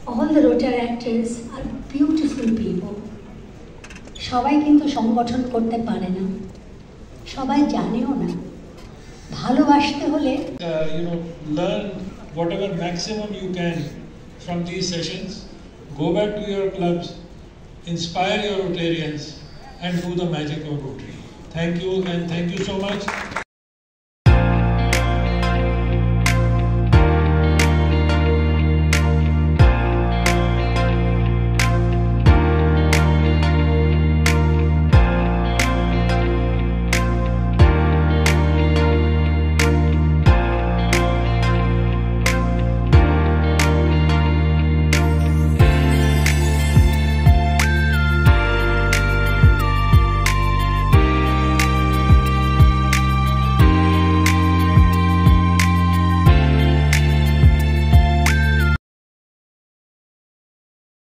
all the Rotaractors are beautiful people. সবাই কিন্তু সংগঠন করতে পারে না, সবাই জানেও না। ভালোবাসতে হলে learn whatever maximum you can from these sessions. Go back to your clubs, inspire your Rotarians, and do the magic of Rotary. Thank you, and thank you so much.